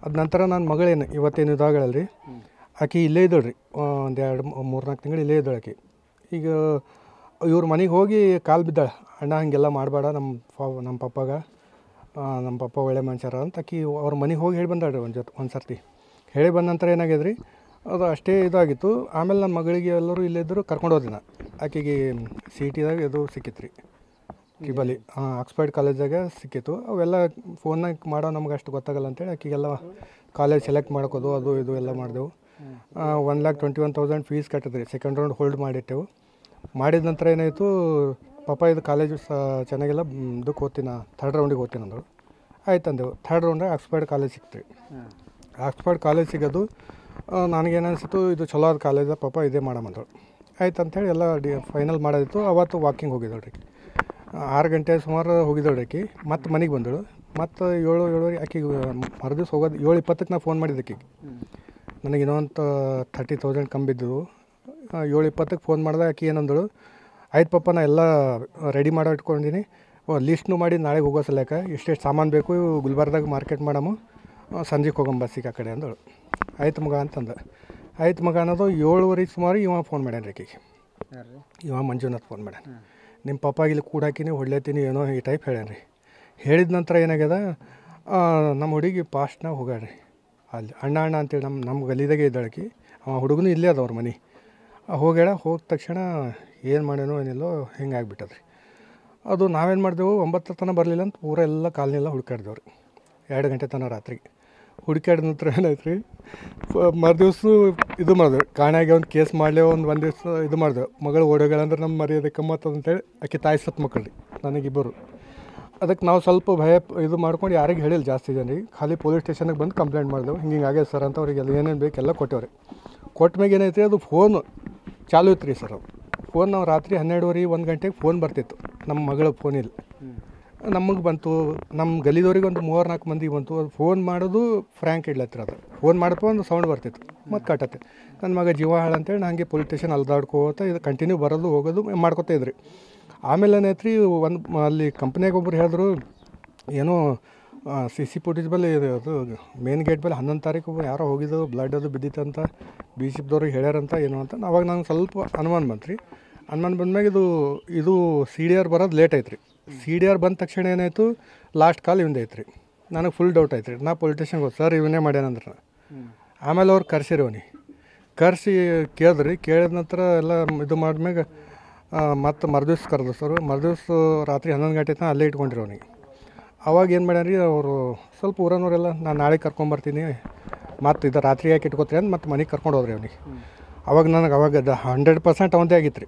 ಅದ ನಂತರ ನನ್ನ ಮಗಳೇನು ಇವತ್ತೇನು ಇದಾಗಳಲ್ಲ ರೀ, ಆಕೆ ಇಲ್ಲೇ ಇದ್ದಳು ರೀ, ಒಂದು 2-3-4 ತಿಂಗಳು ಇಲ್ಲೇ ಇದ್ದಳು ಆಕೆ. ಈಗ ಇವ್ರ ಮನೆಗೆ ಹೋಗಿ ಕಾಲು ಬಿದ್ದಾಳೆ, ಅಣ್ಣ ಹಾಗೆಲ್ಲ ಮಾಡಬೇಡ ನಮ್ಮ ಪಪ್ಪಾಗ, ನಮ್ಮ ಪಪ್ಪ ಒಳ್ಳೆ ಮನುಷ್ಯರ ಅಂತ ಆಕೆ ಅವ್ರ ಮನೆಗೆ ಹೋಗಿ ಹೇಳಿ ಬಂದಾಳೆ ರೀ ಒಂದು ಸರ್ತಿ. ಹೇಳಿ ಬಂದ ನಂತರ ಏನಾಗ್ಯದ ರೀ, ಅದು ಅಷ್ಟೇ ಇದಾಗಿತ್ತು. ಆಮೇಲೆ ನನ್ನ ಮಗಳಿಗೆ ಎಲ್ಲರೂ ಇಲ್ಲಿದ್ದರು, ಕರ್ಕೊಂಡು ಹೋದಿನ ಆಕೆಗೆ CET ಇದು ಸಿಕ್ಕಿತ್ತು ರೀ ಕಿಬಲಿ, ಆಕ್ಸ್ಫರ್ಡ್ ಕಾಲೇಜಾಗ ಸಿಕ್ಕಿತ್ತು. ಅವೆಲ್ಲ ಫೋನ್ನಾಗ ಮಾಡೋ ನಮ್ಗೆ ಅಷ್ಟು ಗೊತ್ತಾಗಲ್ಲ ಅಂತೇಳಿ ಆಕೆಗೆಲ್ಲ ಕಾಲೇಜ್ ಸೆಲೆಕ್ಟ್ ಮಾಡ್ಕೋದು ಅದು ಇದು ಎಲ್ಲ ಮಾಡಿದೆವು. 1,21,000 ಫೀಸ್ ಕಟ್ಟಿದ್ರಿ, ಸೆಕೆಂಡ್ ರೌಂಡ್ ಹೋಲ್ಡ್ ಮಾಡಿಟ್ಟೆವು. ಮಾಡಿದ ನಂತರ ಏನಾಯಿತು, ಪಾಪ ಇದು ಕಾಲೇಜು ಚೆನ್ನಾಗಿಲ್ಲ, ಇದಕ್ಕೆ ಓದ್ತೀನಿ, 3rd ರೌಂಡಿಗೆ ಓದ್ತೀನಿ ಅಂದರು. ಆಯ್ತು ಅಂದೆವು. 3rd ರೌಂಡಾಗ ಆಕ್ಸ್ಫರ್ಡ್ ಕಾಲೇಜ್ ಸಿಕ್ತು ರೀ. ಆಕ್ಸ್ಫರ್ಡ್ ಕಾಲೇಜ್ ಸಿಗೋದು ನನಗೇನು ಅನಿಸಿತು, ಇದು ಚಲೋ ಆದ ಕಾಲೇಜ, ಪಾಪ ಇದೇ ಮಾಡಮಂದಳು. ಆಯ್ತು ಅಂಥೇಳಿ ಎಲ್ಲ ಫೈನಲ್ ಮಾಡೋದಿತ್ತು. ಅವತ್ತು ವಾಕಿಂಗ್ ಹೋಗಿದ್ದಳು ರೀ, 6 ಗಂಟೆ ಸುಮಾರು ಹೋಗಿದ್ದಳು ರೀ ಆಕೆ. ಮತ್ತು ಮನೆಗೆ ಬಂದಳು. ಮತ್ತು 7-7:30 ಆಕೆಗೆ ಮರುದಿವ್ಸ ಹೋಗೋದು 7:20ಕ್ಕೆ ನಾನು ಫೋನ್ ಮಾಡಿದ್ದೆ ಆಕೆಗೆ. ನನಗೆ ಇನ್ನೊಂದು 30,000 ಕಮ್ಮಿ ಬಿದ್ದವು. 7:20ಕ್ಕೆ ಫೋನ್ ಮಾಡಿದಾಗ ಆಕೆ ಏನಂದಳು, ಆಯ್ತು ಪಾಪ ನಾ ಎಲ್ಲ ರೆಡಿ ಮಾಡೋ ಇಟ್ಕೊಂಡಿನಿ, ಲೀಸ್ಟ್ನು ಮಾಡಿ ನಾಳೆಗೆ ಹೋಗೋ ಸಲಕ ಎಷ್ಟೆಷ್ಟು ಸಾಮಾನು ಬೇಕು ಗುಲ್ಬರ್ದಾಗ ಮಾರ್ಕೆಟ್ ಮಾಡಮು, ಸಂಜೆಗೆ ಹೋಗಮ್ಮ ಬಸ್ಸಿಗೆ ಆ ಕಡೆ ಅಂದಳು. ಆಯ್ತು ಮಗ ಅಂತಂದ. ಆಯ್ತು ಮಗ ಅನ್ನೋದು 7:30 ಸುಮಾರು ಇವ ಫೋನ್ ಮಾಡ್ಯಾನ ರೀ ಆಕೆಗೆ. ಇವ ಮಂಜುನಾಥ್ ಫೋನ್ ಮಾಡ್ಯಾನ, ನಿಮ್ಮ ಪಪ್ಪಾಗ ಇಲ್ಲಿ ಕೂಡಾಕಿನಿ ಹೊಡ್ಲೇತೀನಿ ಏನೋ ಈ ಟೈಪ್ ಹೇಳ್ಯಾನ ರೀ. ಹೇಳಿದ ನಂತರ ಏನಾಗ್ಯದ, ನಮ್ಮ ಹುಡುಗಿ ಪಾಸ್ಟ್ನಾಗ ಹೋಗ್ಯಾಡ್ರಿ ಅಲ್ಲಿ ಅಣ್ಣ ಅಂತೇಳಿ ನಮ್ಮ ಗಲಿದಾಗೆ ಇದ್ದಾಳಕಿ. ಹುಡುಗನು ಇಲ್ಲೇ ಅದ ಅವ್ರ ಮನೆ. ಹೋಗ್ಯಾಳ. ಹೋದ ತಕ್ಷಣ ಏನು ಮಾಡ್ಯಾನೋ ಏನಿಲ್ಲೋ ಹಿಂಗೆ ಆಗಿಬಿಟ್ಟದ್ರಿ. ಅದು ನಾವೇನು ಮಾಡಿದೆವು, 9 ತನಕ ಬರಲಿಲ್ಲ ಅಂತ ಪೂರ ಎಲ್ಲ ಕಾಲನೆಲ್ಲ ಹುಡುಕಾಡ್ದೇವು ರೀ, 2 ಗಂಟೆ ತನಕ ರಾತ್ರಿಗೆ. ಹುಡುಕಾಡಿದ ನಂತರ ಏನಾಯ್ತು ರೀ, ಮರುದಿವ್ಸ ಇದು ಮಾಡಿದೆವು, ಕಾಣೆಯಾಗಿ ಒಂದು ಕೇಸ್ ಮಾಡಲೇ ಒಂದು ದಿವ್ಸ ಇದು ಮಾಡಿದೆವು. ಮಗಳು ಓಡೋಗಳಂದ್ರೆ ನಮ್ಮ ಮರ್ಯಾದೆ ಕಮ್ಮತ್ತದ ಅಂತೇಳಿ ಆಕೆ ತಾಯಿ ಸತ್ತು ಮಕ್ಕಳು ರೀ ನನಗಿಬ್ಬರು. ಅದಕ್ಕೆ ನಾವು ಸ್ವಲ್ಪ ಭಯ ಇದು ಮಾಡ್ಕೊಂಡು ಯಾರಿಗೆ ಹೇಳಿಲ್ಲ ಜಾಸ್ತಿ ಜನರಿಗೆ, ಖಾಲಿ ಪೊಲೀಸ್ ಸ್ಟೇಷನ್ಗೆ ಬಂದು ಕಂಪ್ಲೇಂಟ್ ಮಾಡಿದೆವು, ಹಿಂಗೆ ಆಗ್ಯದ ಸರ್ ಅಂತ. ಅವ್ರಿಗೆಲ್ಲ ಏನೇನು ಬೇಕು ಎಲ್ಲ ಕೊಟ್ಟೇವ್ರಿ. ಕೊಟ್ಟ ಮ್ಯಾಗ ಏನೈತೆ, ಅದು ಫೋನ್ ಚಾಲು ಇತ್ತು ರೀ ಸರ್. ಅದು ಫೋನ್ ನಾವು ರಾತ್ರಿ 12:30-1 ಗಂಟೆಗೆ ಫೋನ್ ಬರ್ತಿತ್ತು, ನಮ್ಮ ಮಗಳ ಫೋನಿಲ್ಲ. ನಮಗೆ ಬಂತು, ನಮ್ಮ ಗಲಿದವ್ರಿಗೆ ಒಂದು 3-4 ಮಂದಿಗೆ ಬಂತು. ಅದು ಫೋನ್ ಮಾಡೋದು ಫ್ರ್ಯಾಂಕ್ ಇಡ್ಲತ್ತಿರ, ಅದು ಫೋನ್ ಮಾಡಪ್ಪ ಒಂದು ಸೌಂಡ್ ಬರ್ತಿತ್ತು, ಮತ್ತು ಕಟ್ಟತ್ತೆ. ನನ್ನ ಮಗ ಜೀವ ಹಾಳು ಅಂತೇಳಿ ನನಗೆ ಪೊಲೀಸ್ ಸ್ಟೇಷನ್ ಅಲ್ದಾಡ್ಕೋತ ಇದು ಕಂಟಿನ್ಯೂ ಬರೋದು ಹೋಗೋದು ಮಾಡ್ಕೋತಾ ಇದ್ರಿ. ಆಮೇಲೆ ಏನೈತೆ ರೀ, ಅಲ್ಲಿ ಕಂಪ್ನಿಯಾಗ ಒಬ್ರು ಹೇಳಿದ್ರು, ಏನೋ CC ಫುಟೇಜ್ ಬಲ್ಲಿ ಅದು ಮೇನ್ ಗೇಟ್ ಬಲ್ಲಿ 11 ತಾರೀಕು ಯಾರೋ ಹೋಗಿದ್ದು, ಬ್ಲಡ್ ಅದು ಬಿದ್ದಿತ್ತಂತ BCPದವ್ರಿಗೆ ಹೇಳ್ಯಾರಂತ ಏನೋ ಅಂತ. ಅವಾಗ ನಂಗೆ ಸ್ವಲ್ಪ ಅನುಮಾನ ಬಂತು ರೀ. ಅನುಮಾನ ಬಂದ್ಮ್ಯಾಗ ಇದು CDR ಬರೋದು ಲೇಟ್ ಐತೆ ರೀ. CDR ಬಂದ ತಕ್ಷಣ ಏನಾಯಿತು, ಲಾಸ್ಟ್ ಕಾಲ್ ಇವಂದು ಐತೆ ರೀ. ನನಗೆ ಫುಲ್ ಡೌಟ್ ಐತೆ ರೀ. ನಾ ಪೊಲೀಸ್ ಸ್ಟೇಷನ್ಗೆ ಹೋಗಿ ಸರ್ ಇವನ್ನೇ ಮಾಡ್ಯಾನಂದ್ರೆ. ಆಮೇಲೆ ಅವ್ರು ಕರ್ಸಿರಿ ಅವನಿಗೆ, ಕರೆಸಿ ಕೇಳಿದ್ರಿ. ಕೇಳಿದ ನಂತರ ಎಲ್ಲ ಇದು ಮಾಡಿದ್ಮ್ಯಾಗ ಮತ್ತು ಮರುದಿವ್ಸ ಕರೆದು ಸರ್. ಮರುದಿವ್ಸ ರಾತ್ರಿ 11 ಗಂಟೆ ತನಕ ಅಲ್ಲೇ ಇಟ್ಕೊಂಡಿರಿ ಅವನಿಗೆ. ಅವಾಗ ಏನು ಮಾಡ್ಯಾರ ಅವರು ಸ್ವಲ್ಪ ಊರನವರೆಲ್ಲ, ನಾನು ನಾಳೆ ಕರ್ಕೊಂಬರ್ತೀನಿ, ಮತ್ತು ಇದು ರಾತ್ರಿ ಯಾಕೆ ಇಟ್ಕೋತೀರಿ ಅಂತ ಮತ್ತೆ ಮನೆಗೆ ಕರ್ಕೊಂಡು ಹೋದ್ರಿ ಅವನಿಗೆ. ಅವಾಗ ನನಗೆ 100% ಅವಂದೇ ಆಗಿತ್ತು ರೀ.